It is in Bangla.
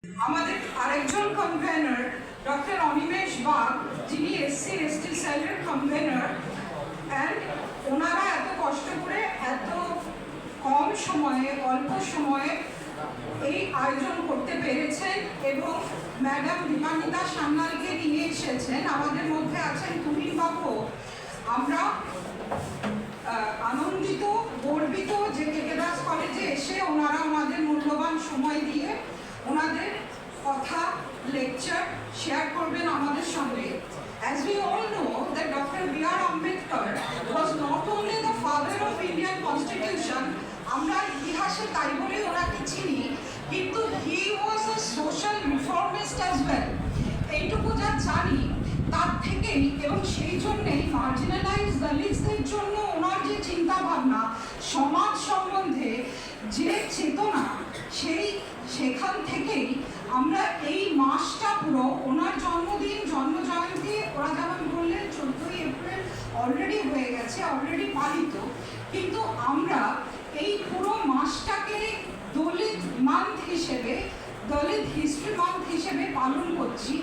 আমাদের আরেকজন কনভেনার ডক্টর অনিমেষ বাগ, যিনি SC/ST সেলের কনভেনার, অ্যান্ড ওনারা এত কষ্ট করে এত কম সময়ে অল্প সময়ে এই আয়োজন করতে পেরেছেন এবং ম্যাডাম দীপানিতা সান্যালকে নিয়ে এসেছেন। আমাদের মধ্যে আছেন তুহিন বাবু। আমরা আনন্দিত, গর্বিত যে কেকেদাস কলেজে এসে ওনারা ওনাদের মূল্যবান সময় দিয়ে ওনাদের কথা, লেকচার শেয়ার করবেন আমাদের সঙ্গে। As we all know that Dr. B.R. Ambedkar was not only the father of Indian Constitution, আমরা ইতিহাসে তাই বলে ওনাকে চিনি, কিন্তু he was a social reformist as well। এইটুকু যা জানি তার থেকেই, এবং সেই জন্যেই মার্জিনালাইজ দলিতদের জন্য ওনার যে চিন্তা ভাবনা, সমাজ সম্বন্ধে যে চেতনা, সেখান থেকেই আমরা এই মাসটা পুরো ওনার জন্মদিন, জন্মজয়ন্তী, ওরা যেমন বললেন 14ই এপ্রিল অলরেডি হয়ে গেছে, অলরেডি পালিত, কিন্তু আমরা এই পুরো মাসটাকে দলিত মান্থ হিসেবে, দলিত হিস্ট্রি মান্থ হিসেবে পালন করছি।